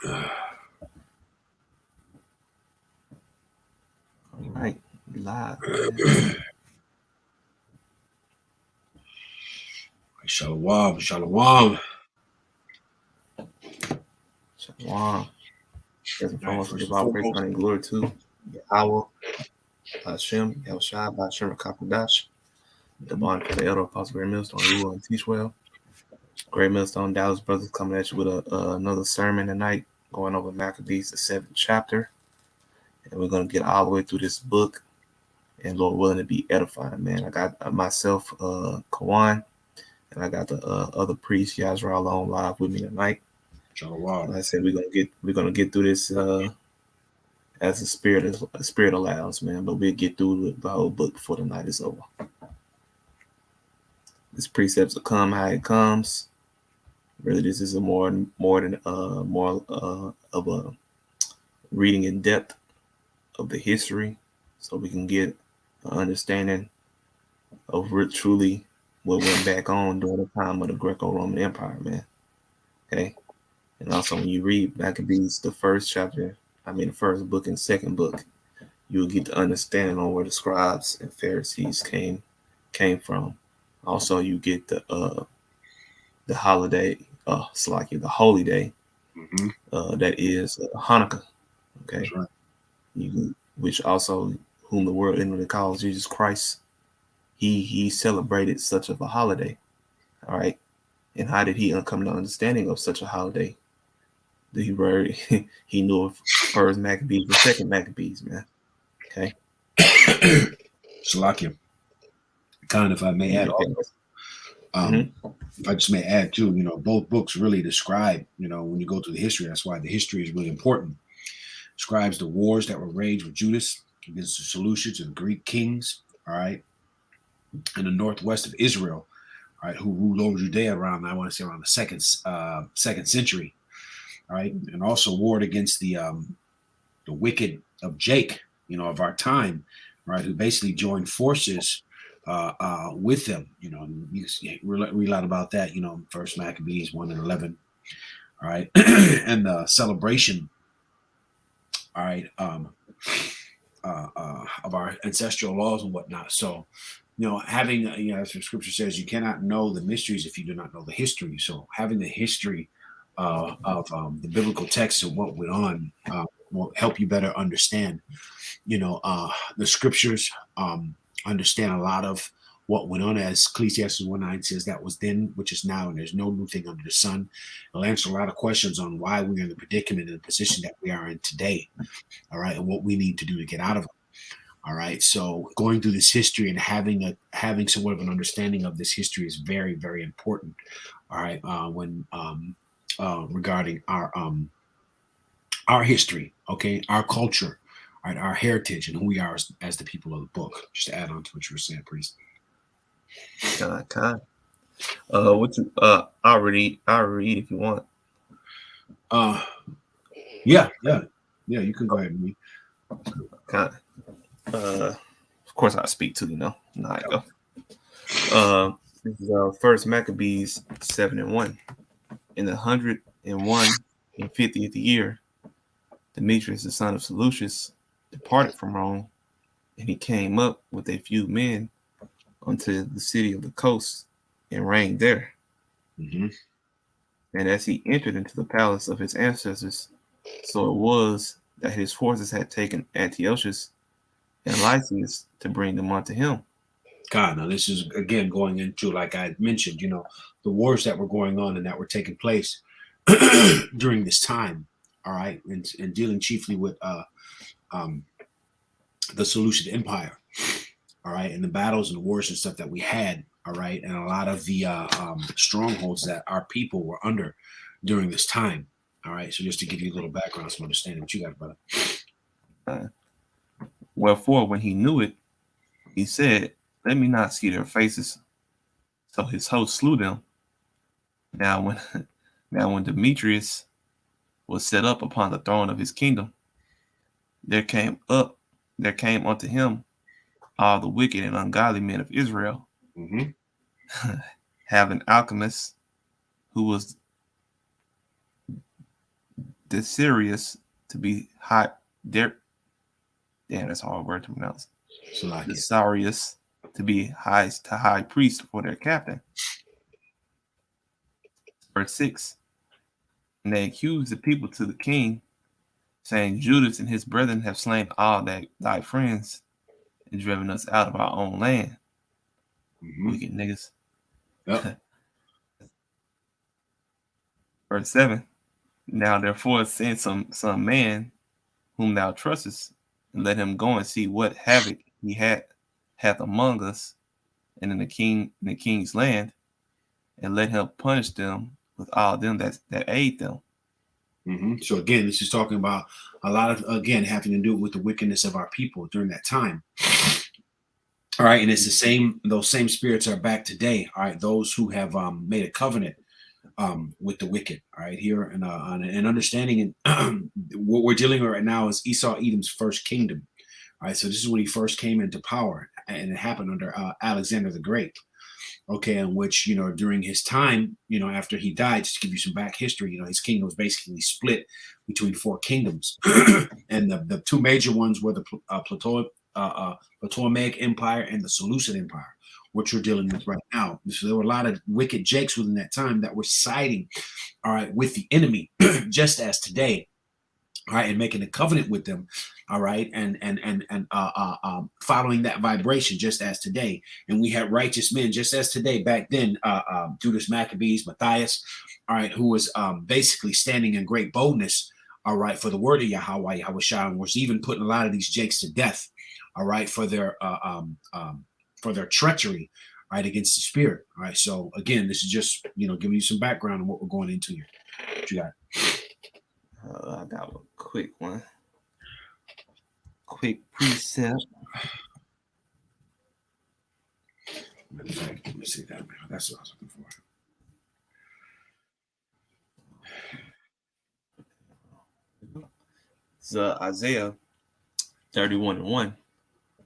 All right, we live, man. Shalom, shalom. Shalom. First and All right, foremost, we first give and all praise, foremost, honor, and glory to Yahweh, Hashem, Yahushua, Hashem, Rakakadash, the bond for the elder apostle, Great Millstone, rule and teach well. Great Millstone, Dallas Brothers coming at you with another sermon tonight, going over Maccabees, the 7th chapter. And we're going to get all the way through this book, and Lord willing to be edifying, man. I got myself, Kawan, and I got the other priest, Yazra, on live with me tonight. shalom. Like I said, we're gonna get through this as the spirit allows, man. But we'll get through the whole book before the night is over. This precepts will come how it comes. Really, this is more of a reading in depth of the history, so we can get an understanding of truly what went back on during the time of the Greco-Roman Empire, man. Okay, and also when you read Maccabees, the first book and second book, you'll get the understanding on where the scribes and Pharisees came from. Also, you get the holiday, the holy day, that is Hanukkah. Okay, That's right. Which also whom the world inwardly calls Jesus Christ. He celebrated such of a holiday. All right, and how did he come to understanding of such a holiday? He knew of first Maccabees, the second Maccabees, man. Okay. Salakia. Kind, if I may add, if I just may add too, both books really describe, when you go through the history, that's why the history is really important. Describes the wars that were waged with Judas against the Seleucids and Greek kings, all right, in the northwest of Israel, all right, who ruled over Judea around, I want to say, around the second century, all right, and also warred against the wicked of Jake, of our time, right, who basically joined forces with them. You read a lot about that, First Maccabees 1 and 11, all right, and the celebration, all right, of our ancestral laws and whatnot. So, having, as the scripture says, you cannot know the mysteries if you do not know the history. So having the history of the biblical text and what went on will help you better understand, the scriptures, understand a lot of what went on, as Ecclesiastes 1:9 says, that was then, which is now, and there's no new thing under the sun. It'll answer a lot of questions on why we're in the predicament and the position that we are in today, all right, and what we need to do to get out of it. All right. So going through this history and having somewhat of an understanding of this history is very, very important. All right. When regarding our history, okay, our culture, all right, our heritage, and who we are as the people of the book. Just to add on to what you were saying, priest. I'll read if you want. Yeah, you can go ahead and read. Of course I'll speak to, Now I go. This is First Maccabees 7:1. In the 150th year, Demetrius, the son of Seleucus, departed from Rome, and he came up with a few men unto the city of the coast and reigned there. Mm-hmm. And as he entered into the palace of his ancestors, so it was that his forces had taken Antiochus and Lysias to bring them unto him. God, now this is again going into, like I mentioned, the wars that were going on and that were taking place during this time. All right, and dealing chiefly with the Seleucid Empire. All right, and the battles and the wars and stuff that we had. All right, and a lot of the strongholds that our people were under during this time. All right, so just to give you a little background, some understanding what you got, brother. Wherefore, when he knew it, he said, "Let me not see their faces." So his host slew them. Now when Demetrius was set up upon the throne of his kingdom, there came unto him all the wicked and ungodly men of Israel, having alchemists, who was Desirius to be high. Damn, that's a hard word to pronounce. Desirius to be high priest for their captain. Verse 6. And they accused the people to the king, saying, Judas and his brethren have slain all thy friends and driven us out of our own land. Wicked niggas. Yep. Verse 7. Now therefore send some man whom thou trustest, and let him go and see what havoc he hath among us and in the king's land, and let him punish them with all them that aid them. So again, this is talking about a lot of, again, having to do with the wickedness of our people during that time. All right, and it's the same; those same spirits are back today. All right, those who have made a covenant with the wicked. All right, here and understanding and what we're dealing with right now is Esau Edom's first kingdom. All right, so this is when he first came into power, and it happened under Alexander the Great. Okay, in which, during his time, after he died, just to give you some back history, his kingdom was basically split between 4 kingdoms, and the 2 major ones were the Ptolemaic Empire and the Seleucid Empire, which we're dealing with right now. So there were a lot of wicked jakes within that time that were siding, all right, with the enemy, just as today, all right, and making a covenant with them, all right, and following that vibration, just as today. And we had righteous men, just as today, back then, Judas Maccabees, Matthias, all right, who was basically standing in great boldness, all right, for the word of Yahweh, and was even putting a lot of these jakes to death, all right, for their treachery, right, against the spirit. All right, so again, this is just giving you some background on what we're going into here. What you got? I got a quick one. Quick precept. Let me see that, man. That's what I was looking for. So Isaiah 31:1.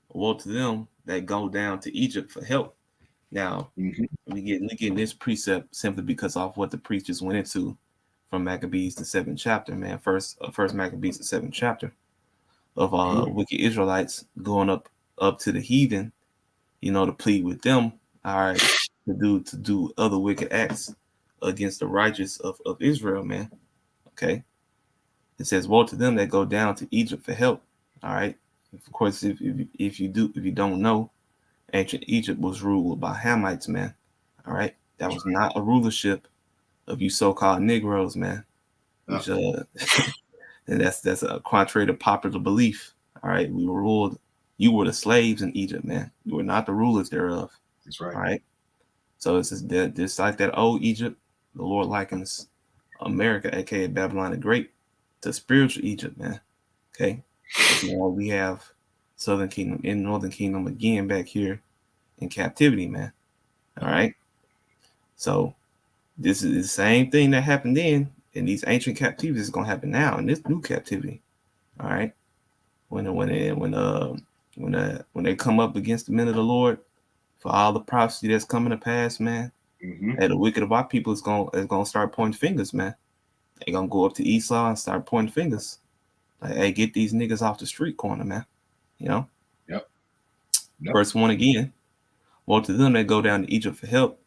Woe to them that go down to Egypt for help. Now, we get this precept simply because of what the priest just went into from Maccabees, the 7th chapter, man. First Maccabees, the 7th chapter of wicked Israelites going up to the heathen, to plead with them, all right, to do other wicked acts against the righteous of Israel, man. Okay. It says, woe to them that go down to Egypt for help. All right. Of course, if you don't know, ancient Egypt was ruled by Hamites, man. All right. That was not a rulership of you so-called Negroes, man. Which and that's a contrary to popular belief. All right. We were ruled. You were the slaves in Egypt, man. You were not the rulers thereof. That's right. All right. So it's just like that old Egypt. The Lord likens America, aka Babylon the Great, to spiritual Egypt, man. Okay. Now we have Southern Kingdom and Northern Kingdom again back here in captivity, man. All right. So this is the same thing that happened then in these ancient captivities is gonna happen now in this new captivity. All right. When they come up against the men of the Lord for all the prophecy that's coming to pass, man. And the wicked of our people is gonna start pointing fingers, man. They're gonna go up to Esau and start pointing fingers. Like, hey, get these niggas off the street corner, man. Yep. Verse 1 again. Woe to them that go down to Egypt for help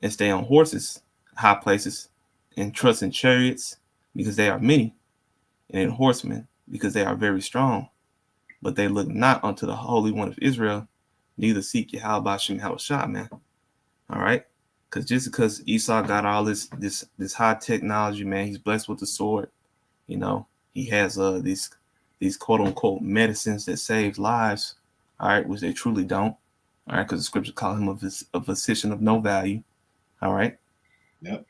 and stay on horses, high places, and trust in chariots, because they are many, and in horsemen, because they are very strong. But they look not unto the Holy One of Israel, neither seek Yahweh Shem Shah, man. All right? Because Esau got all this high technology, man, he's blessed with the sword. He has these quote unquote medicines that save lives, all right, which they truly don't, all right, because the scripture calls him a physician of no value, all right.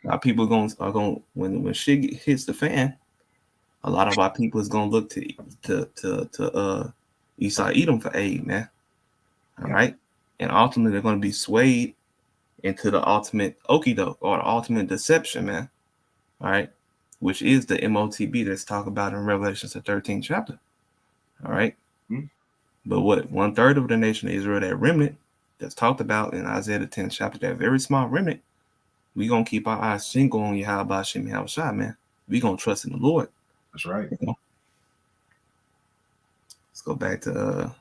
Our people are going when shit hits the fan, a lot of our people is gonna look to Esau Edom for aid, man. All right, and ultimately they're gonna be swayed into the ultimate okie-doke or the ultimate deception, man. All right, which is the MOTB that's talked about in Revelations, the 13th chapter. All right. But what 1/3 of the nation of Israel, that remnant that's talked about in Isaiah the 10th chapter, that very small remnant, we gonna keep our eyes single on Yahweh Shem Shah, man. We gonna trust in the Lord. That's right. Let's go back to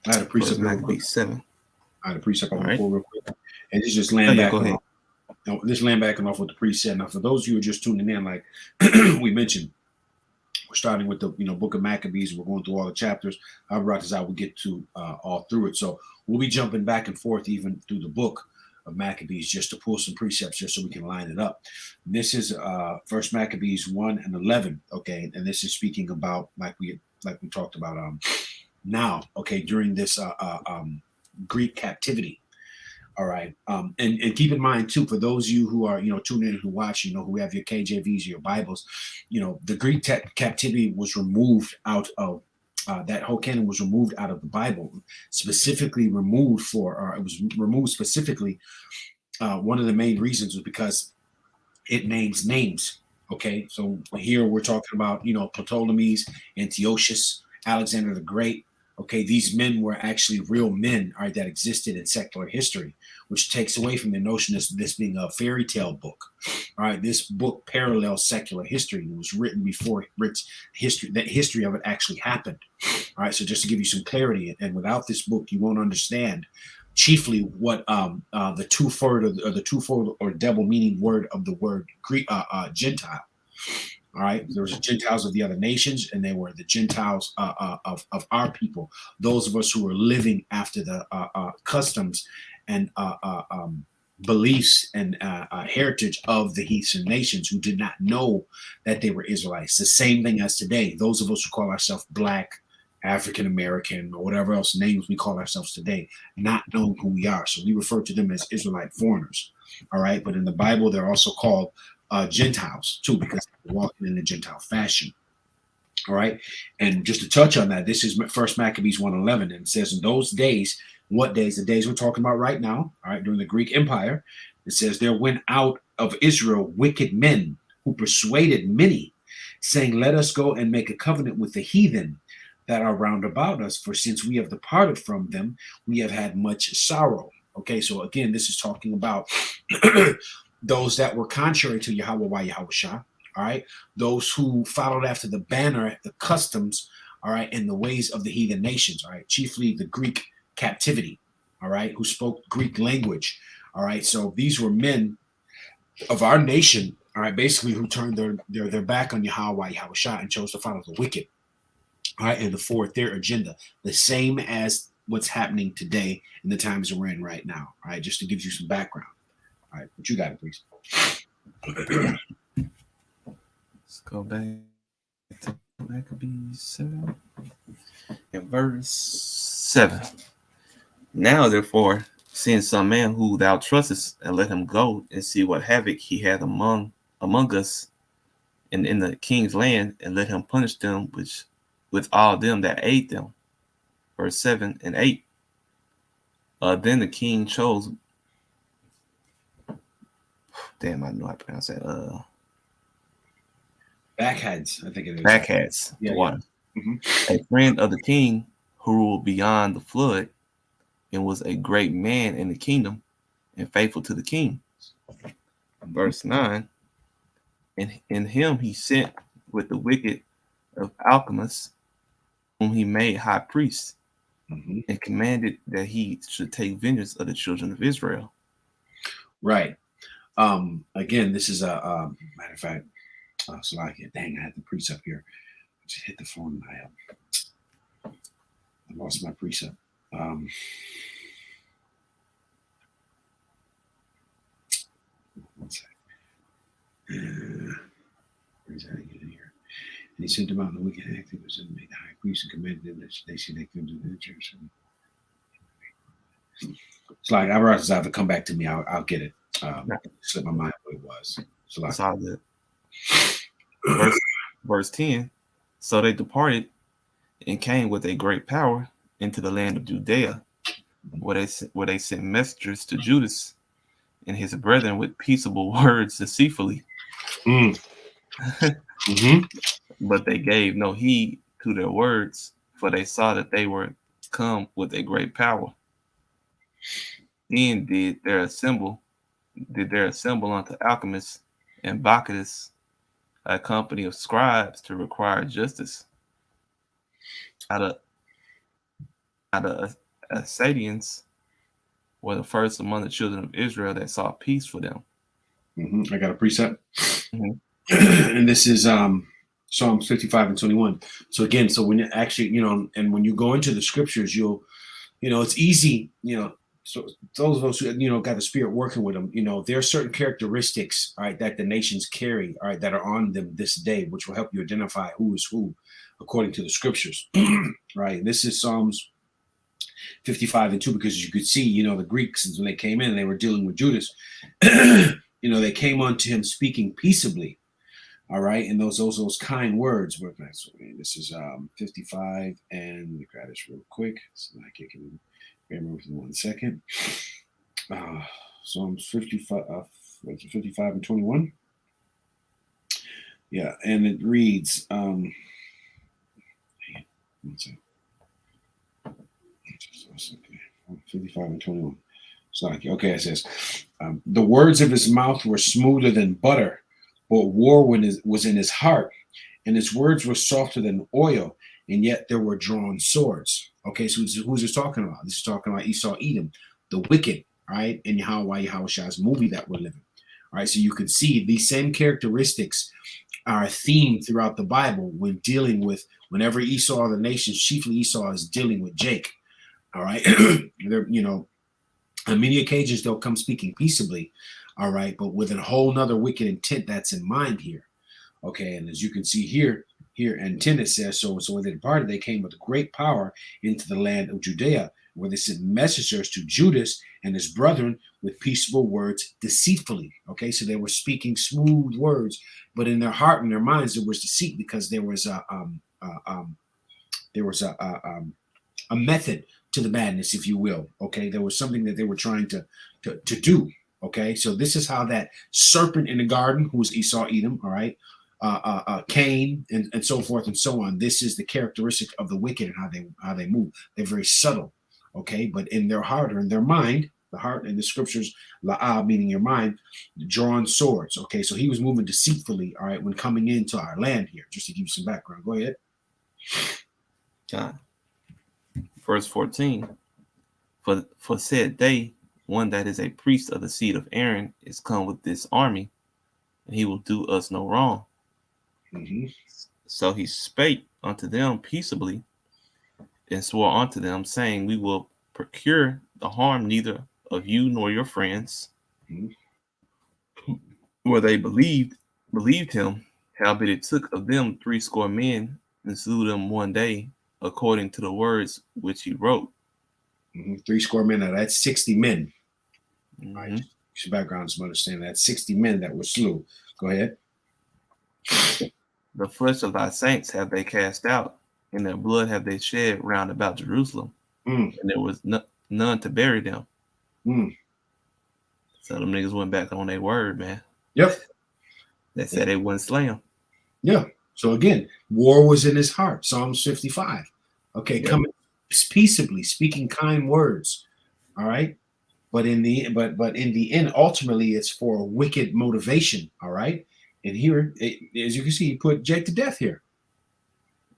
I had a First precept real quick. Maccabees 7. I had a precept I All want to right. pull real quick. And this just Oh land yeah, back go on ahead. this land backing off with the precept. Now, for those of you who are just tuning in, like we mentioned, we're starting with the book of Maccabees. We're going through all the chapters. I brought this out. We get to all through it. So we'll be jumping back and forth even through the book of Maccabees just to pull some precepts just so we can line it up. And this is First Maccabees 1 and 11. Okay, and this is speaking about like we talked about now. Okay, during this Greek captivity. All right. And keep in mind too, for those of you who are, tuning in, who watch, who have your KJVs, your Bibles, the Greek captivity was removed out of that whole canon was removed out of the Bible, specifically removed or it was removed specifically. One of the main reasons was because it names names. Okay. So here we're talking about, Ptolemies, Antiochus, Alexander the Great. Okay, these men were actually real men, all right, that existed in secular history, which takes away from the notion of this being a fairy tale book. All right, this book parallels secular history. It was written before history, that history of it actually happened. All right, so just to give you some clarity, and without this book, you won't understand chiefly what the twofold or double meaning word of the word Greek Gentile. All right, there was the Gentiles of the other nations, and they were the Gentiles of our people, those of us who were living after the customs and beliefs and heritage of the heathen nations who did not know that they were Israelites. The same thing as today. Those of us who call ourselves Black, African American, or whatever else names we call ourselves today, not knowing who we are. So we refer to them as Israelite foreigners. All right, but in the Bible, they're also called Gentiles too, because they're walking in the Gentile fashion. All right, and just to touch on that, this is First Maccabees 1:11, and it says, in those days, what days? The days we're talking about right now. All right, during the Greek Empire, it says there went out of Israel wicked men who persuaded many, saying, "Let us go and make a covenant with the heathen that are round about us, for since we have departed from them, we have had much sorrow." Okay, so again, this is talking about those that were contrary to Yahweh Yahushua, all right, those who followed after the banner, the customs, all right, and the ways of the heathen nations, all right, chiefly the Greek captivity, all right, who spoke Greek language, all right. So these were men of our nation, all right, basically who turned their back on Yahweh Yahushua and chose to follow the wicked, all right, and to forward their agenda, the same as what's happening today in the times that we're in right now, all right, just to give you some background. All right, what you got, please? Let's go back to Maccabees 7 and verse 7. Now, therefore, send some man who thou trustest, and let him go and see what havoc he hath among us and in the king's land, and let him punish them with all them that aid them. Verse 7 and 8. Then the king chose. Damn, I know how to pronounce that. Backheads, I think it is. Backhats, Yeah, the water. Yeah. Mm-hmm. A friend of the king who ruled beyond the flood and was a great man in the kingdom and faithful to the king. Verse 9. And in him he sent with the wicked of alchemists, whom he made high priest, and commanded that he should take vengeance of the children of Israel. Right. Again, this is a matter of fact. So like, dang, I had the precept here. I just hit the phone. I lost my precept. One second. Where's that again here? And he sent them out in the wicked act. It was in the high priest and commanded them that they should take them to the church. It's like I realize I have to come back to me. I'll get it. Slip my mind what it was. So like, it's all good. Verse 10. So they departed and came with a great power into the land of Judea, where they sent messengers to Judas and his brethren with peaceable words deceitfully. But they gave no heed to their words, for they saw that they were come with a great power. Then did there assemble unto alchemists and Bacchus a company of scribes to require justice out of Asadians were the first among the children of Israel that sought peace for them. I got a precept. Mm-hmm. And this is Psalms 55 and 21. So again, so when you actually, and when you go into the scriptures, you'll, it's easy, so those of us who, got the Spirit working with them, there are certain characteristics, all right, that the nations carry, all right, that are on them this day, which will help you identify who is who according to the scriptures, right? This is Psalms 55 and 2, because you could see, the Greeks, when they came in, they were dealing with Judas. They came unto him speaking peaceably. All right, and those kind words. This is 55, and let me grab this real quick so I can remember with 1 second. Psalms 55, 55 and 21. Yeah, and it reads. 55 and 21. Okay, it says, the words of his mouth were smoother than butter, but war was in his heart, and his words were softer than oil, and yet there were drawn swords. Okay, so who's this talking about? This is talking about Esau, Edom, the wicked, right? And Yahushua movie that we're living. All right, so you can see these same characteristics are a theme throughout the Bible when dealing with, whenever Esau, the nations, chiefly Esau, is dealing with Jake. All right, they're, on many occasions they'll come speaking peaceably, all right, but with a whole nother wicked intent that's in mind here. Okay, and as you can see here, and 10 it says, so when they departed, they came with great power into the land of Judea, where they sent messengers to Judas and his brethren with peaceable words deceitfully. Okay, so they were speaking smooth words, but in their heart and their minds there was deceit, because there was a method to the madness, if you will. Okay, there was something that they were trying to do. Okay, so this is how that serpent in the garden, who was Esau, Edom, all right, Cain, and so forth and so on. This is the characteristic of the wicked and how they move. They're very subtle. Okay, but in their heart or in their mind, the heart in the scriptures, la'ah, meaning your mind, drawn swords. Okay, so he was moving deceitfully, all right, when coming into our land here. Just to give you some background. Go ahead. Verse 14. For said they, one that is a priest of the seed of Aaron is come with this army, and he will do us no wrong. Mm-hmm. So he spake unto them peaceably, and swore unto them, saying, we will procure the harm neither of you nor your friends. Mm-hmm. Where they believed him, howbeit it took of them 80 men, and slew them one day, according to the words which he wrote. 80 men, now that's 60 men. Mm-hmm. All right, some background, some understanding. That's 60 men that were slew. Go ahead. The flesh of thy saints have they cast out, and their blood have they shed round about Jerusalem, and there was none to bury them. So them niggas went back on their word, man. Yep. They said they wouldn't slay him. Yeah. So again, war was in his heart. Psalms 55. Okay, yep. Coming peaceably, speaking kind words. All right. But in the end, ultimately, it's for a wicked motivation. All right. And here, as you can see, he put Jake to death here.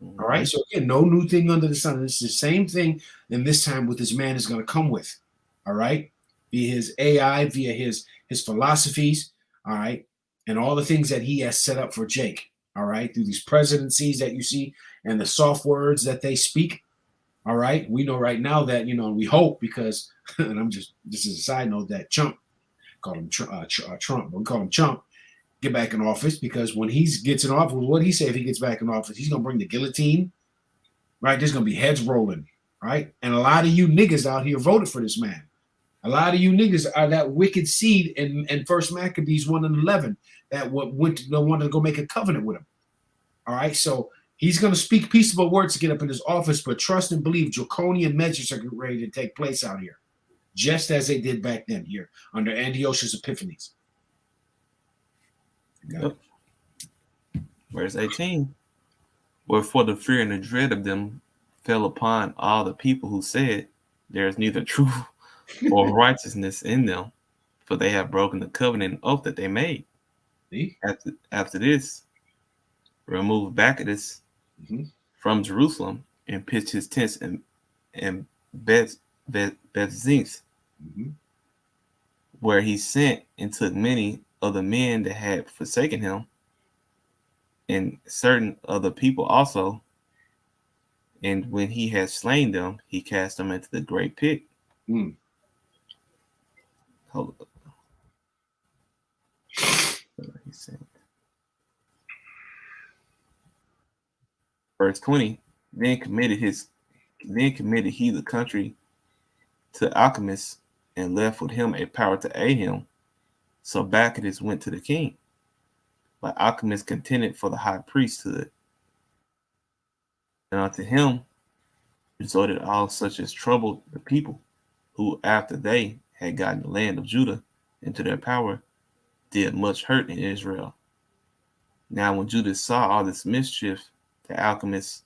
All right. So again, no new thing under the sun. It's the same thing, and this time with this man is going to come with. All right. Via his AI, via his philosophies. All right. And all the things that he has set up for Jake. All right. Through these presidencies that you see and the soft words that they speak. All right. We know right now that, we hope, because, and this is a side note, that Trump, call him Trump, but we call him Trump, get back in office, because when he gets in office, what he say if he gets back in office? He's going to bring the guillotine, right? There's going to be heads rolling, right? And a lot of you niggas out here voted for this man. A lot of you niggas are that wicked seed in First Maccabees 1 and 11 that wanted to go make a covenant with him. All right, so he's going to speak peaceable words to get up in his office, but trust and believe draconian measures are ready to take place out here, just as they did back then here under Antiochus Epiphanes. Yep. Verse 18. Wherefore the fear and the dread of them fell upon all the people, who said, there is neither truth or righteousness in them, for they have broken the covenant and oath that they made. See? After this, removed Bacchus Mm-hmm. from Jerusalem and pitched his tents in Bethzinth, Mm-hmm. where he sent and took many of the men that had forsaken him, and certain other people also. And when he had slain them, he cast them into the great pit. Mm. Hold up. He said, verse 20. Then committed he the country to Alchemists, and left with him a power to aid him. So Bacchus went to the king, but Alchemists contended for the high priesthood, and unto him resorted all such as troubled the people, who after they had gotten the land of Judah into their power, did much hurt in Israel. Now when Judah saw all this mischief the Alchemists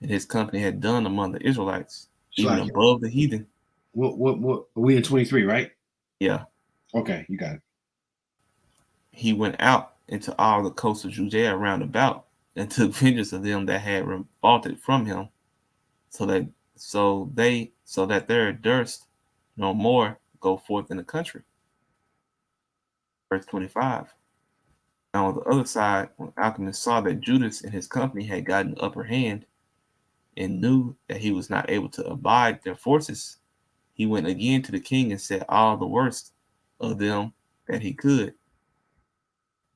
and his company had done among the Israelites, even Slack. above the heathen, What? We in 23, right? yeah, Okay, you got it. he went out into all the coasts of Judea round about, and took vengeance of them that had revolted from him, so that there durst no more go forth in the country. Verse 25. Now on the other side, when Alchemist saw that Judas and his company had gotten the upper hand, and knew that he was not able to abide their forces, he went again to the king and said all the worst of them that he could.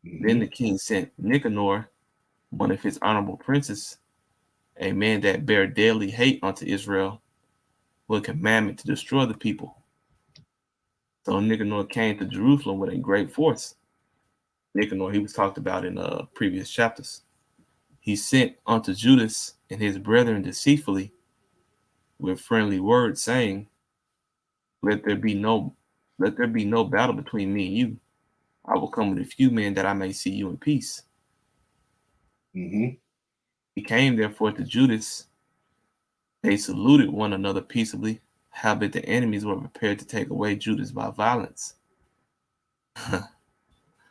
Then Mm-hmm. the king sent Nicanor, one of his honorable princes, a man that bare deadly hate unto Israel, with a commandment to destroy the people. So Nicanor came to Jerusalem with a great force. Nicanor, he was talked about in previous chapters. He sent unto Judas and his brethren deceitfully with friendly words, saying, Let there be no battle between me and you. I will come with a few men that I may see you in peace. Mm-hmm. He came therefore to Judas. They saluted one another peaceably, howbeit the enemies were prepared to take away Judas by violence. This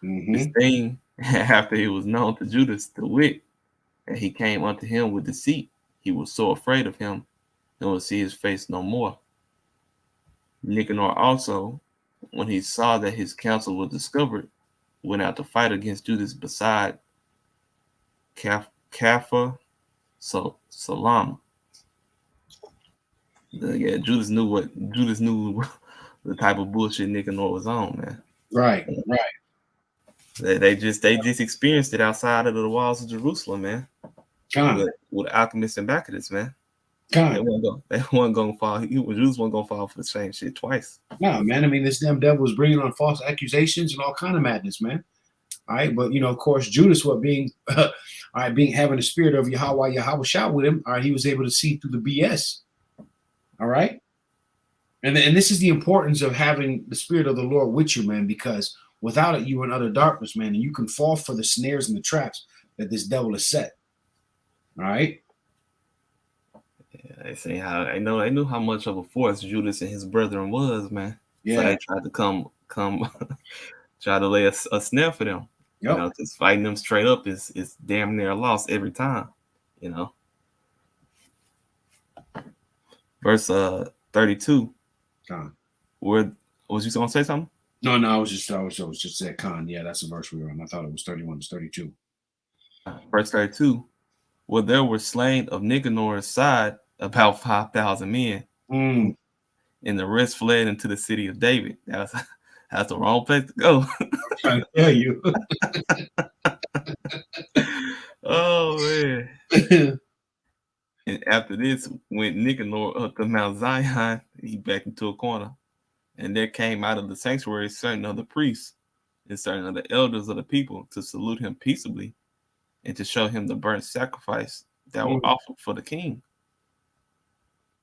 Mm-hmm. thing, after it was known to Judas, to wit, that he came unto him with deceit, he was so afraid of him and would see his face no more. Nicanor also, when he saw that his counsel was discovered, went out to fight against Judas beside Kapha Salam. Yeah, Judas knew the type of bullshit Nicanor was on, man. Right. Right. They just experienced it outside of the walls of Jerusalem, man. Con. With alchemists and Bacchus, man. They Con. weren't gonna fall. Judas wasn't gonna fall for the same shit twice. No, man. I mean, this damn devil was bringing on false accusations and all kind of madness, man. All right, but of course, Judas, what being, all right, being having the spirit of Yahweh shot with him, all right, he was able to see through the BS. All right, and this is the importance of having the spirit of the Lord with you, man, because without it, you are in utter darkness, man, and you can fall for the snares and the traps that this devil has set. All right. Yeah, they say how they knew how much of a force Judas and his brethren was, man. So Yeah. they tried to come try to lay a snare for them. Yep. Because fighting them straight up is damn near a loss every time. You know. Verse 32. Con. Where was you gonna say something? No, no, I was just at Con. Yeah, that's the verse we were on. I thought it was 31 to 32. Verse 32. Well, there were slain of Nicanor's side about 5,000 men, Mm, and the rest fled into the city of David. That's the wrong place to go. trying to tell you. Oh man. And after this went Nicanor up to Mount Zion, he backed into a corner. And there came out of the sanctuary certain of the priests and certain of the elders of the people to salute him peaceably and to show him the burnt sacrifice that were Mm, offered for the king.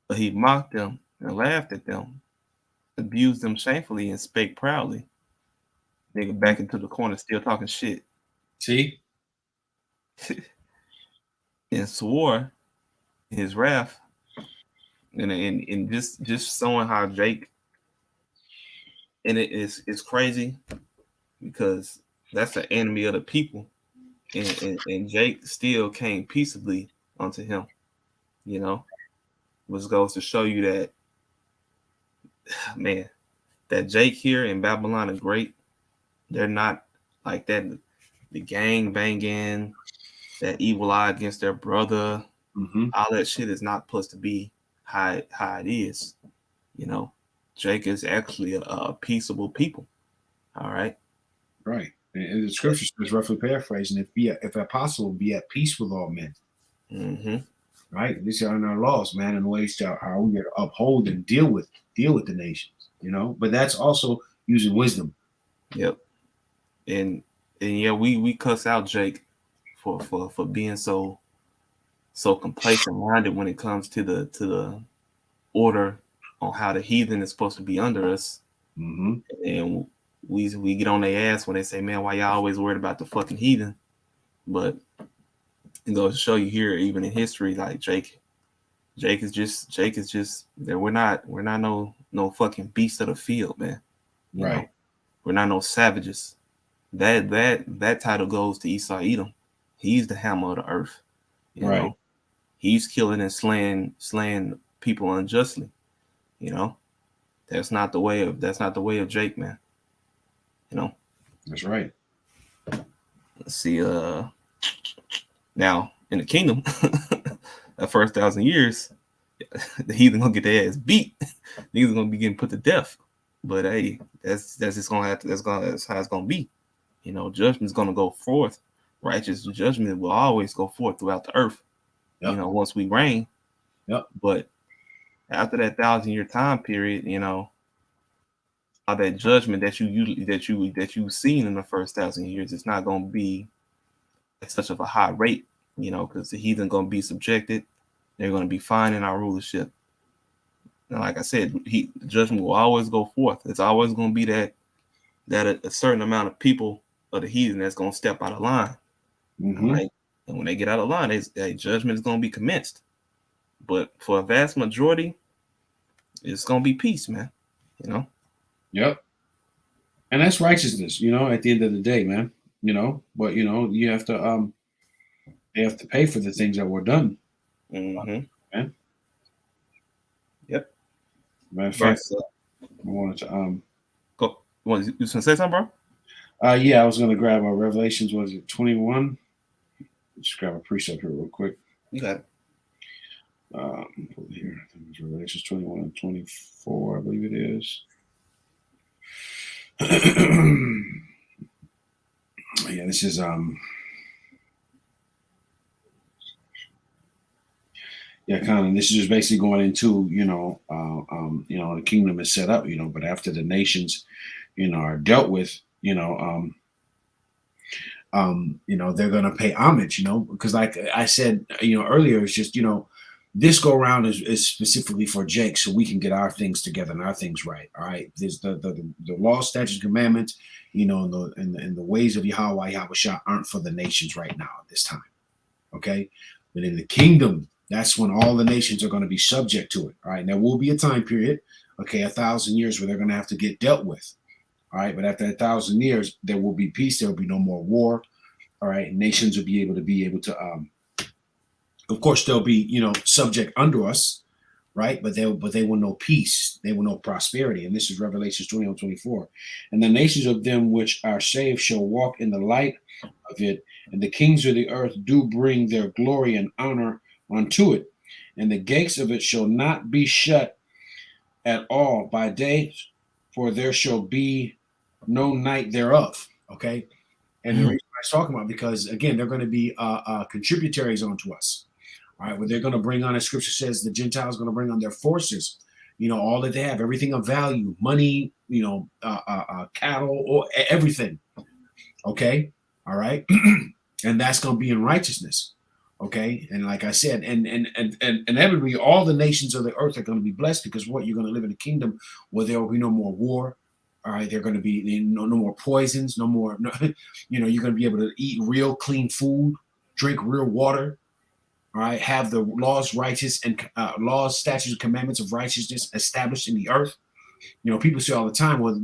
But he mocked them and laughed at them, abused them shamefully, and spake proudly. Nigga back into the corner still talking shit. see? And swore in his wrath and just showing how Jake, and it's crazy because that's the enemy of the people. and Jake still came peaceably unto him. You know, which goes to show you that, man, that Jake here in Babylon are great. They're not like that. The gang banging, that evil eye against their brother, Mm-hmm. all that shit is not supposed to be how it is. You know, Jake is actually a peaceable people. All right. Right. And the scripture says, roughly paraphrasing, if possible, be at peace with all men. Mm-hmm. Right. These are in our laws, man, and ways to how we get to uphold and deal with the nations. You know, but that's also using wisdom. Yep. And yeah, we cuss out Jake for being so complacent minded when it comes to the order on how the heathen is supposed to be under us. Mm-hmm. And we get on their ass when they say, man, why y'all always worried about the fucking heathen? But it goes to show you here, even in history, like Jake is just that we're not no fucking beast of the field, man. You Right. know, we're not no savages. That title goes to Esau Edom. He's the hammer of the earth. You Right. know, he's killing and slaying people unjustly. You know, that's not the way of Jake, man. You know. That's right. Let's see. Now in the kingdom, the first 1,000 years, the heathen gonna get their ass beat. Niggas gonna be getting put to death. But hey, that's just gonna have to that's how it's gonna be. You know, judgment's gonna go forth. Righteous judgment will always go forth throughout the earth. Yep. You know, once we reign. Yep. But after that 1,000-year time period, you know, all that judgment that you've seen in the first 1,000 years, it's not gonna be at such of a high rate. You know, because the heathen gonna be subjected. They're gonna be finding our rulership. And like I said, the judgment will always go forth. It's always gonna be that a certain amount of people of the heathen that's gonna step out of line. Mm-hmm. Right? And when they get out of line, a judgment is gonna be commenced. But for a vast majority, it's gonna be peace, man. You know. Yep. And that's righteousness, you know, at the end of the day, man. You know, but you know, they have to pay for the things that were done. Mm-hmm. Man. Yep. Matter of fact, I wanted to go. You gonna say something, bro? Yeah, I was gonna grab our Revelations, was it 21? Just grab a precept here real quick. You got it. Pull it here. I think it's Revelations 21 and 24, I believe it is. Yeah, this is yeah, kind of. This is just basically going into, the kingdom is set up, but after the nations, are dealt with, they're going to pay homage, because like I said, earlier, it's just, this go around is specifically for Jake, so we can get our things together and our things right. All right, there's the law, statutes, commandments, and the ways of Yahweh Yahushua aren't for the nations right now at this time. Okay, but in the kingdom, that's when all the nations are going to be subject to it. All right, there will be a time period, okay, 1,000 years where they're going to have to get dealt with. All right, but after 1,000 years, there will be peace. There will be no more war. All right, nations will be able to, of course, they'll be, subject under us, right? But they will know peace. They will know prosperity. And this is Revelation 21:24. And the nations of them which are saved shall walk in the light of it, and the kings of the earth do bring their glory and honor unto it. And the gates of it shall not be shut at all by day, for there shall be no night thereof. Okay. And the reason I was talking about, because again, they're going to be contributaries onto us. All right, what they're going to bring on, as scripture says, the Gentiles are going to bring on their forces, all that they have, everything of value, money, cattle, or everything. Okay, all right, and that's going to be in righteousness. Okay, and like I said, and inevitably, all the nations of the earth are going to be blessed, because what, you're going to live in a kingdom where there will be no more war. All right, they're going to be no more poisons, no more. You're going to be able to eat real clean food, drink real water. All right, have the laws, righteous, and laws, statutes, and commandments of righteousness established in the earth. People say all the time, well,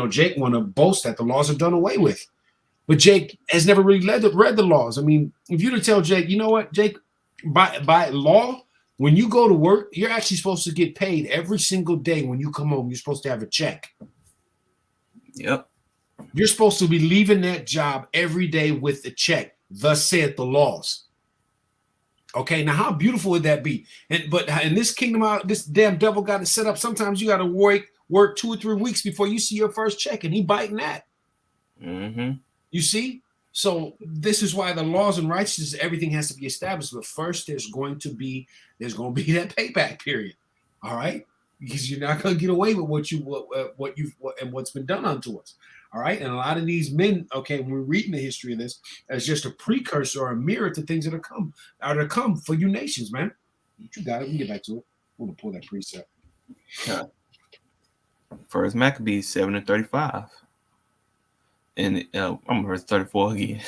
Jake want to boast that the laws are done away with, But Jake has never really read the laws. I mean, if you to tell Jake, you know what, Jake, by law, when you go to work, you're actually supposed to get paid every single day when you come home. You're supposed to have a check. Yep. You're supposed to be leaving that job every day with a check. Thus saith the laws. Okay, now how beautiful would that be? But in this kingdom, this damn devil got it set up. Sometimes you got to work 2 or 3 weeks before you see your first check, and he biting that. Mm-hmm. You see? So this is why the laws and righteousness, everything has to be established. But first, there's going to be that payback period. All right, because you're not going to get away with what's been done unto us. All right, and a lot of these men, okay, when we're reading the history of this, as just a precursor or a mirror to things that are to come for you nations, man. You got it. We can get back to it. I'm gonna pull that precept. Yeah. First Maccabees 7:35. And I'm verse 34 again.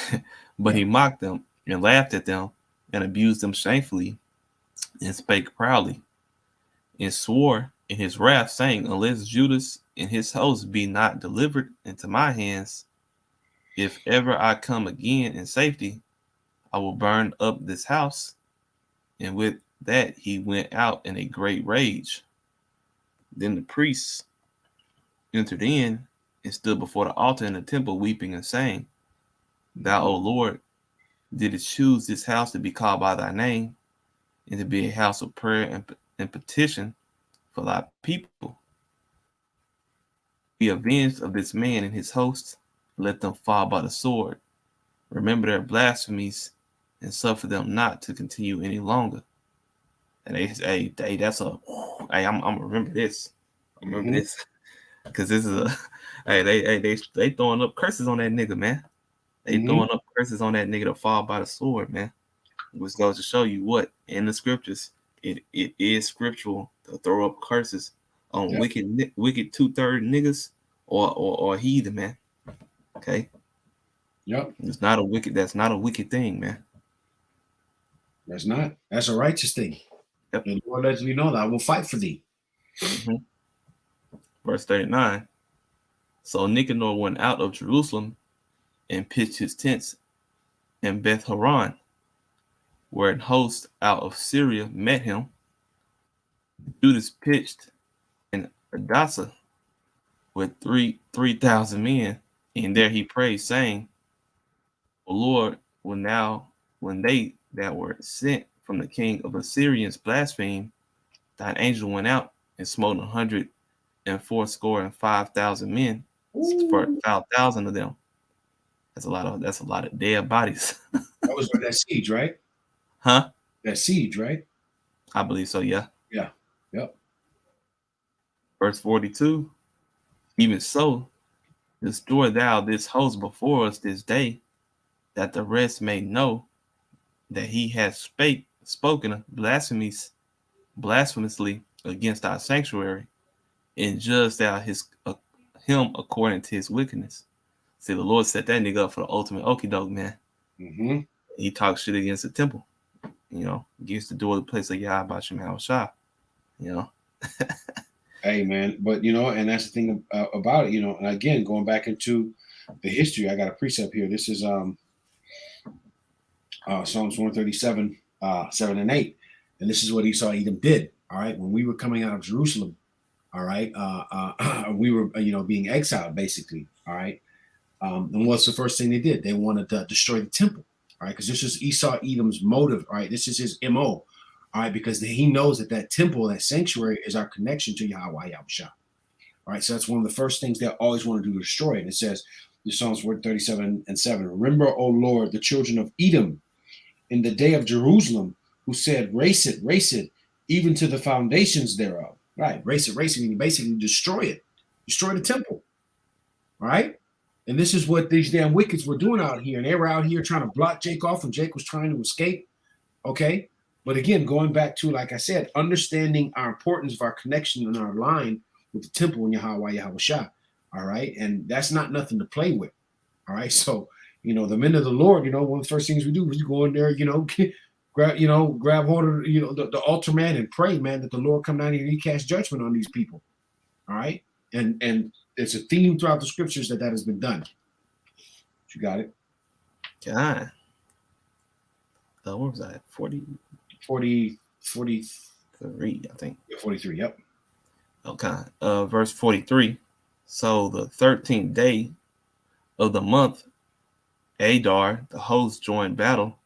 But he mocked them and laughed at them and abused them shamefully and spake proudly and swore in his wrath, saying, unless Judas and his host be not delivered into my hands, if ever I come again in safety, I will burn up this house. And with that he went out in a great rage. Then the priests entered in and stood before the altar in the temple, weeping and saying, Thou, O Lord, didst choose this house to be called by thy name, and to be a house of prayer and petition for thy people. Be avenged of this man and his host, let them fall by the sword. Remember their blasphemies, and suffer them not to continue any longer. And they say, hey, that's a, hey, I'm gonna remember this. I remember this. Because this is a, they throwing up curses on that nigga, man. They throwing up curses on that nigga to fall by the sword, man. Which goes to show you what in the scriptures it is scriptural to throw up curses on wicked 2/3 niggas or heathen, man. Okay. Yep. It's not a wicked. That's not a wicked thing, man. That's not. That's a righteous thing. Yep. The Lord lets me know that I will fight for thee. Mm-hmm. Verse 39. So Nicanor went out of Jerusalem and pitched his tents in Beth Horon, where an host out of Syria met him. Judas pitched in Adasa with 3,000 men, and there he prayed, saying, O Lord, when they that were sent from the king of Assyrians blasphemed, thine angel went out and smote 185,000 men, for 5,000 of them. That's a lot of dead bodies. That was that siege, right? Huh? That siege, right? I believe so, yeah. Yeah. Yep. Verse 42. Even so, destroy thou this host before us this day, that the rest may know that he has spoken blasphemously against our sanctuary, and judge thou him according to his wickedness. See, the Lord set that nigga up for the ultimate okie doke, man. Mm-hmm. He talks shit against the temple, against the door of the place of Yahweh Shem Shah, Hey, man, but and that's the thing about it, and again, going back into the history, I got a precept here. This is Psalms 137, 7 and 8, and this is what Esau Edom did. All right, when we were coming out of Jerusalem, all right, we were being exiled basically. All right, and what's the first thing they did? They wanted to destroy the temple. All right, because this is Esau Edom's motive. All right, this is his MO. All right, because he knows that temple, that sanctuary, is our connection to Yahweh Yahushua. All right, so that's one of the first things they always want to do to destroy it. And it says, the Psalms 137 and 7, remember, O Lord, the children of Edom in the day of Jerusalem, who said, race it, even to the foundations thereof. Right, race it, meaning basically destroy it, destroy the temple. All right, and this is what these damn wickeds were doing out here. And they were out here trying to block Jake off, and Jake was trying to escape. Okay. But again, going back to, like I said, understanding our importance of our connection and our line with the temple in Yahweh Yahushua. All right. And that's not nothing to play with. All right. So, the men of the Lord, one of the first things we do is go in there, grab hold of, the altar, man, and pray, man, that the Lord come down here and he cast judgment on these people. All right. And it's a theme throughout the scriptures that has been done. You got it. God. What was that? 43, I think. 43, yep. Okay. Verse 43. So the 13th day of the month, Adar, the host, joined battle,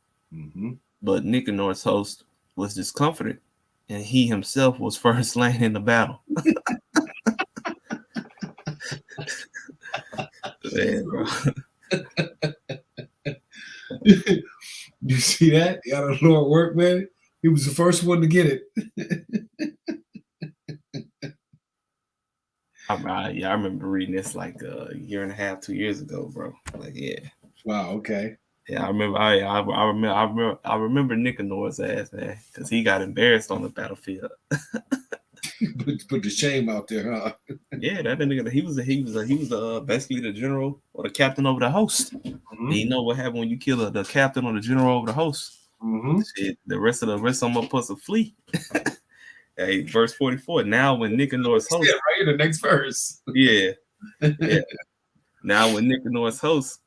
but Nicanor's host was discomfited, and he himself was first slain in the battle. Man, bro. You see that? How the Lord work, man? He was the first one to get it. I remember reading this like a year and a half, 2 years ago, bro. Like, yeah. Wow. Okay. Yeah, I remember. I remember Nicanor's ass, man, because he got embarrassed on the battlefield. Put the shame out there, huh? Yeah, that nigga. He was basically the general or the captain over the host. Mm-hmm. And you know what happened when you kill the captain or the general over the host? Mm-hmm. Shit, the rest of them supposed to flee. Hey, verse 44. Now when Nicanor's host, right here, the next verse. yeah. Now when Nicanor's host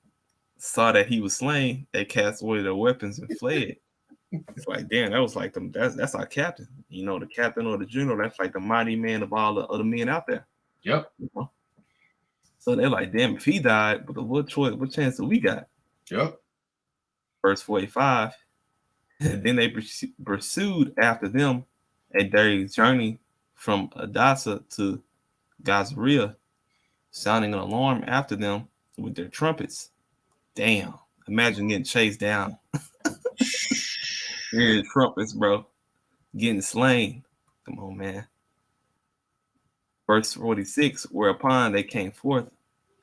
saw that he was slain, they cast away their weapons and fled. It's like, damn, that was like them. That's our captain. You know, the captain or the general. That's like the mighty man of all the other men out there. Yep. You know? So they're like, damn, if he died, but what chance do we got? Yep. Verse 45. Then they pursued after them a day's journey from Adasa to Gazaria, sounding an alarm after them with their trumpets. Damn, imagine getting chased down. Hearing trumpets, bro, getting slain. Come on, man. Verse 46, whereupon they came forth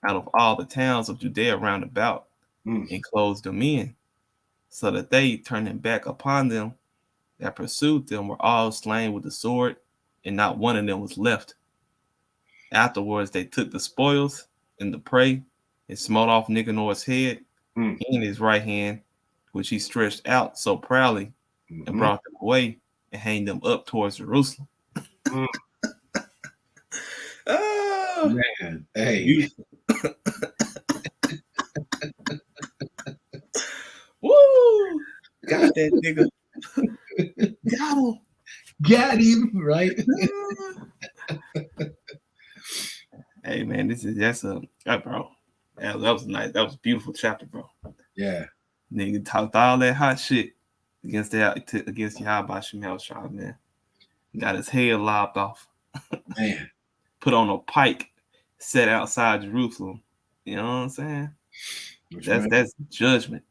out of all the towns of Judea round about and closed them in, so that they, turning back upon them that pursued them, were all slain with the sword, and not one of them was left. Afterwards, they took the spoils and the prey and smote off Nicanor's head in his right hand, which he stretched out so proudly, and brought them away and hanged them up towards Jerusalem. Oh, man. Hey. Woo! Got that nigga. Got him, right? Hey man, bro. That was nice. That was a beautiful chapter, bro. Yeah. Nigga talked all that hot shit against Yahweh Shemel Shah, man. Got his head lopped off. Man. Put on a pike, set outside Jerusalem. You know what I'm saying? That's judgment.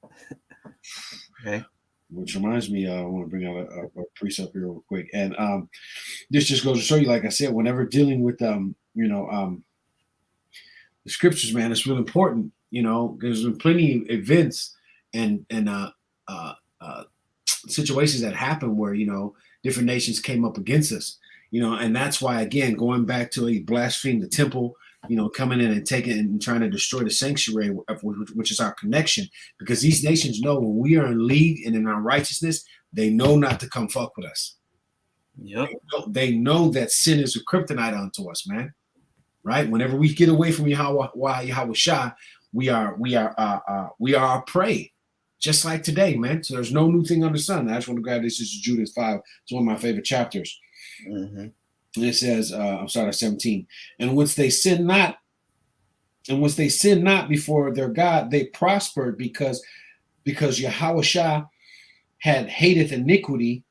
Okay. Which reminds me, I want to bring out a precept here real quick. And this just goes to show you, like I said, whenever dealing with the scriptures, man, it's really important. You know, there's been plenty of events and situations that happen where, you know, different nations came up against us, you know, and that's why, again, going back to he blasphemed the temple, you know, coming in and taking and trying to destroy the sanctuary, which is our connection, because these nations know when we are in league and in our righteousness, they know not to come fuck with us. Yep. They know that sin is a kryptonite unto us, man. Right? Whenever we get away from Yahweh Shah, we are our prey. Just like today, man. So there's no new thing under the sun. I just want to grab this. This is Judith 5. It's one of my favorite chapters. And it says, I'm sorry, 17. And once they sin not before their God, they prospered because Yahweh Shah had hateth iniquity,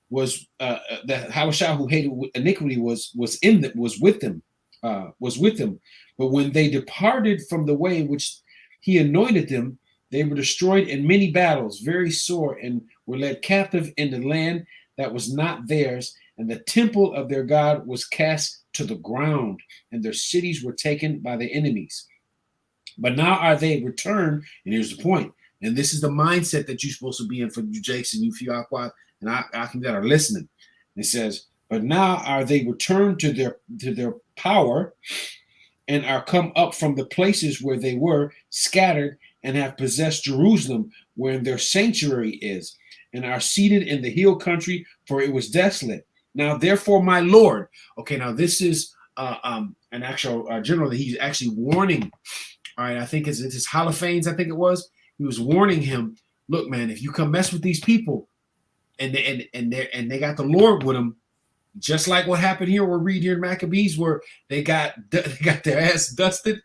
was the Yahweh Shah who hated iniquity was with them. But when they departed from the way which he anointed them, they were destroyed in many battles, very sore, and were led captive in the land that was not theirs, and the temple of their God was cast to the ground, and their cities were taken by the enemies. But now are they returned, and here's the point, and this is the mindset that you're supposed to be in for you Jakes and you Fiaqua and Akim that are listening. It says, but now are they returned to their power, and are come up from the places where they were scattered, and have possessed Jerusalem, wherein their sanctuary is, and are seated in the hill country, for it was desolate. Now, therefore, my Lord. Okay, now this is an actual general that he's actually warning All right, I think it's his Holophanes, I think it was. He was warning him, look, man, if you come mess with these people and they got the Lord with them, just like what happened here, we'll read here in Maccabees where they got their ass dusted.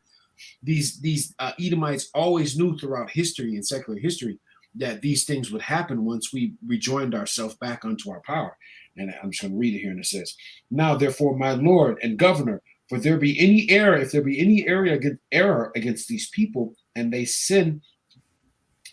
These Edomites always knew throughout history and secular history that these things would happen once we rejoined ourselves back unto our power. And I'm just going to read it here, and it says, "Now therefore, my Lord and Governor, if there be any error against these people, and they sin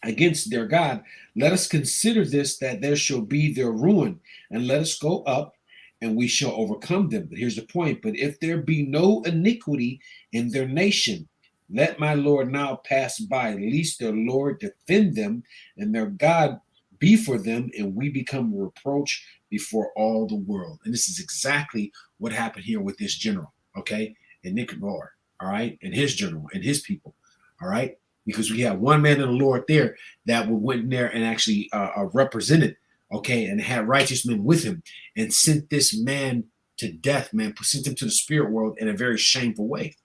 against their God, let us consider this, that there shall be their ruin, and let us go up, and we shall overcome them." But here's the point: but if there be no iniquity in their nation, let my Lord now pass by, lest their Lord defend them, and their God be for them, and we become a reproach before all the world. And this is exactly what happened here with this general, okay, and Nicanor, all right, and his general and his people, all right, because we had one man in the Lord there that went in there and actually represented, okay, and had righteous men with him, and sent this man to death, man, sent him to the spirit world in a very shameful way.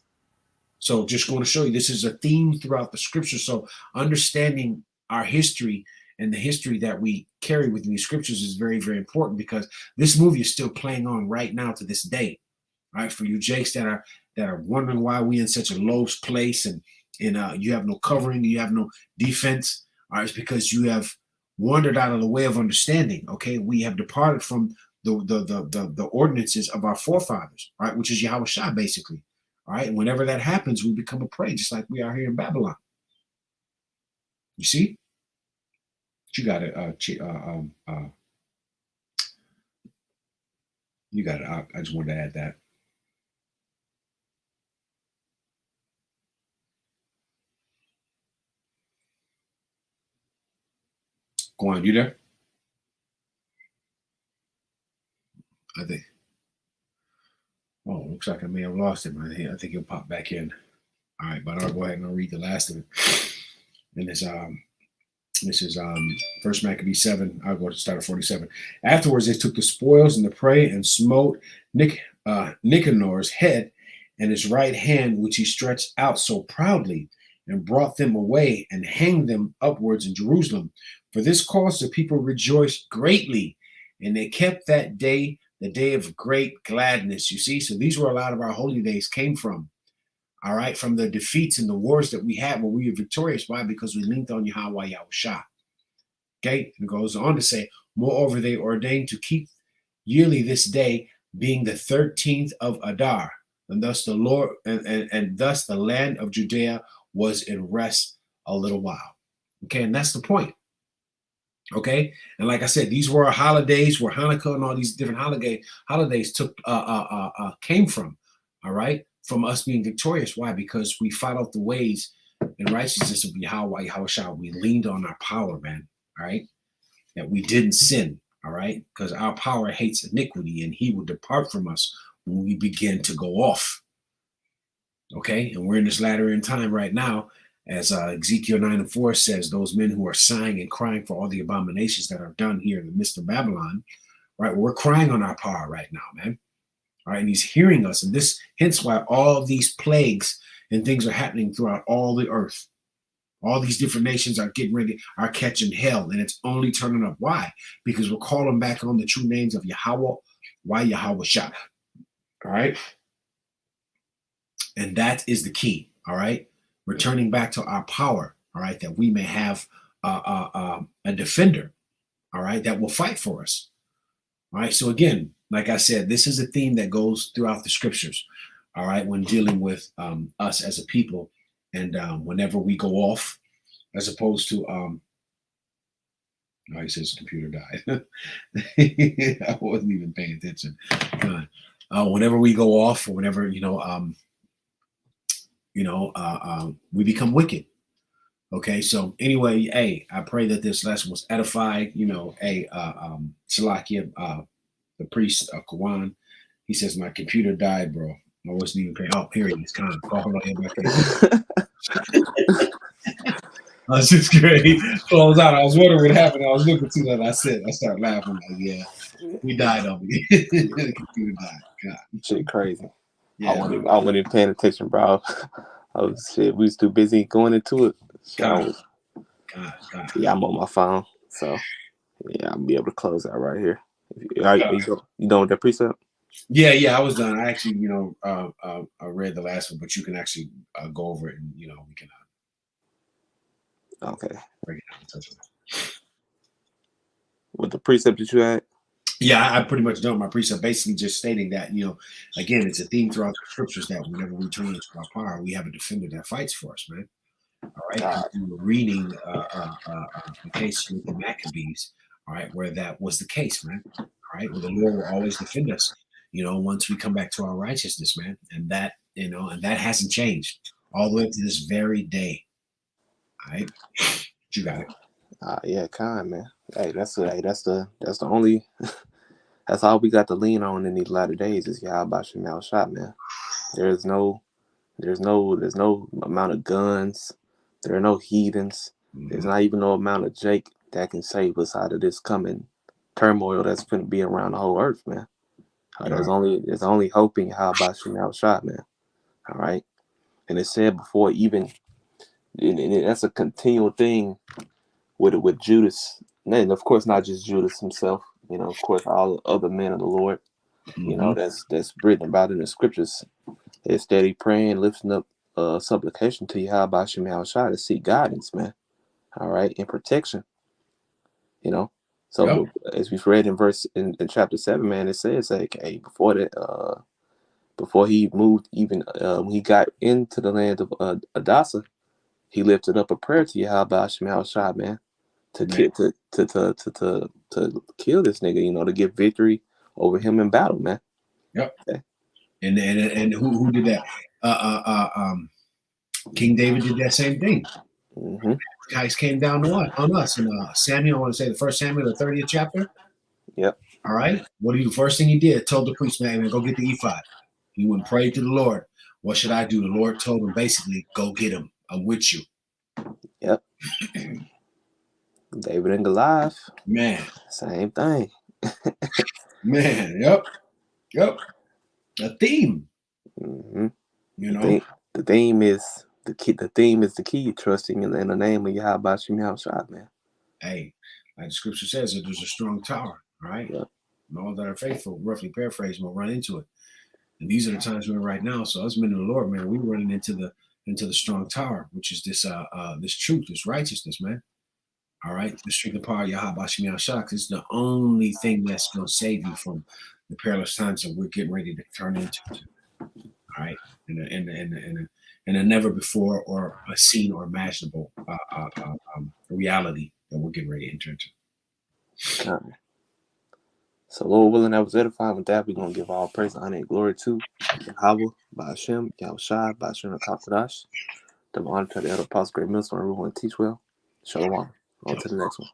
So just going to show you, this is a theme throughout the scripture. So understanding our history and the history that we carry within these scriptures is very, very important, because this movie is still playing on right now to this day. All right, for you Jakes that are wondering why we in such a low place, and you have no covering, you have no defense. All right, it's because you have wandered out of the way of understanding. Okay, we have departed from the ordinances of our forefathers, right, which is Yahweh Shah, basically. All right, and whenever that happens, we become a prey, just like we are here in Babylon. You see? You got it. You got it. I just wanted to add that. Go on, you there? I think. Oh, looks like I may have lost him. I think he'll pop back in. All right, but I'll go ahead and I'll read the last of it. And this is First Maccabees 7. I'll go to start at 47. Afterwards, they took the spoils and the prey and smote Nicanor's head and his right hand, which he stretched out so proudly, and brought them away and hanged them upwards in Jerusalem. For this cause the people rejoiced greatly, and they kept that day the day of great gladness. You see, so these were a lot of our holy days came from. All right, from the defeats and the wars that we had where we were victorious. Why? Because we linked on Yahweh Yahushua. Okay, and it goes on to say, moreover, they ordained to keep yearly this day, being the 13th of Adar, and thus the Lord and thus the land of Judea was in rest a little while. Okay, and that's the point. Okay, and like I said, these were our holidays where Hanukkah and all these different holidays came from. All right, from us being victorious. Why? Because we fought out the ways and righteousness of Yahweh Yahushua. We leaned on our power, man. All right, that we didn't sin. All right, because our power hates iniquity, and he will depart from us when we begin to go off. Okay, and we're in this latter end time right now. As Ezekiel 9:4 says, those men who are sighing and crying for all the abominations that are done here in the midst of Babylon, right? We're crying on our power right now, man. All right, and he's hearing us, and this hence why all these plagues and things are happening throughout all the earth. All these different nations are getting ready, are catching hell, and it's only turning up. Why? Because we're calling back on the true names of Yahweh, why Yahweh Shah. All right, and that is the key. All right. Returning back to our power, all right, that we may have a defender, all right, that will fight for us. All right, so again, like I said, this is a theme that goes throughout the scriptures, all right, when dealing with us as a people, and whenever we go off, as opposed to, he says computer died. I wasn't even paying attention. Whenever we go off, or whenever, we become wicked. Okay, so anyway, hey, I pray that this lesson was edified. Salakia, the priest, Kawan, he says, my computer died, bro. I wasn't even paying. Oh, here he is. Come on, hold on. That's just great. Close out. I was wondering what happened. I was looking to that. I started laughing. Like, yeah, we died over here. The computer died. God. Shit crazy. Yeah, I wasn't even paying attention, bro. Oh shit, we was too busy going into it. God, So God. yeah, I'm on my phone. So yeah, I'll be able to close out right here. You done with that precept? Yeah, I was done. I actually, I read the last one, but you can actually go over it, and we can Okay. break it down and touch on it. With the precept that you had? Yeah, I pretty much done my precept, basically just stating that, again, it's a theme throughout the scriptures that whenever we turn into our power, we have a defender that fights for us, man. All right. God. And we're reading the case with the Maccabees, all right, where that was the case, man. All right. Where the Lord will always defend us, once we come back to our righteousness, man. And that hasn't changed all the way up to this very day. All right. You got it. Yeah, kind man. Hey, that's the only that's all we got to lean on in these latter days is Yahweh Shemel Shot, man. There's no amount of guns. There are no heathens. There's not even no amount of Jake that can save us out of this coming turmoil that's going to be around the whole earth, man. There's only hope in Yahweh Shemel Shot, man. All right. And it said before even, and that's a continual thing with Judas, and of course not just Judas himself. Of course all other men of the Lord. That's written about in the scriptures. They're steady praying, lifting up supplication to Yahweh Shemel Shah to seek guidance, man. All right, and protection. So Yep. as we've read in chapter 7, man, it says like, hey, before that, before he moved, even when he got into the land of Adasa, he lifted up a prayer to Yahweh Shemel Shah, man, to kill to kill this nigga, to get victory over him in battle, man. Yep. Okay. And who did that? King David did that same thing. Mm-hmm. Guys came down to what? On us. And Samuel, I want to say the first Samuel, the 30th chapter. Yep. All right. What do you? First thing he did, told the priest, man, go get the ephod. He went and prayed to the Lord. What should I do? The Lord told him basically, go get him. I'm with you. Yep. David and Goliath. Man. Same thing. Man. Yep. A theme. Mm-hmm. The theme is the key. The theme is the key. Trusting in the name of Yahweh Shemel Shah, man. Hey, like the scripture says, that there's a strong tower, right? Yep. And all that are faithful, roughly paraphrased, will run into it. And these are the times we're in right now. So us men of the Lord, man, we're running into the strong tower, which is this truth, this righteousness, man. All right, the strength and power of Yahweh Shemel Shah is the only thing that's going to save you from the perilous times that we're getting ready to turn into. All right, and a never before or a seen or imaginable reality that we're getting ready to enter into. So, Lord willing, that was edifying. With that, we're going to give all praise, honor, and glory to Yahweh, Ba'ashem, Yahushai, Ba'ashem, Kakadash. The honor to the elder apostle, great minister, and everyone teach well. Shalom. On to the next one.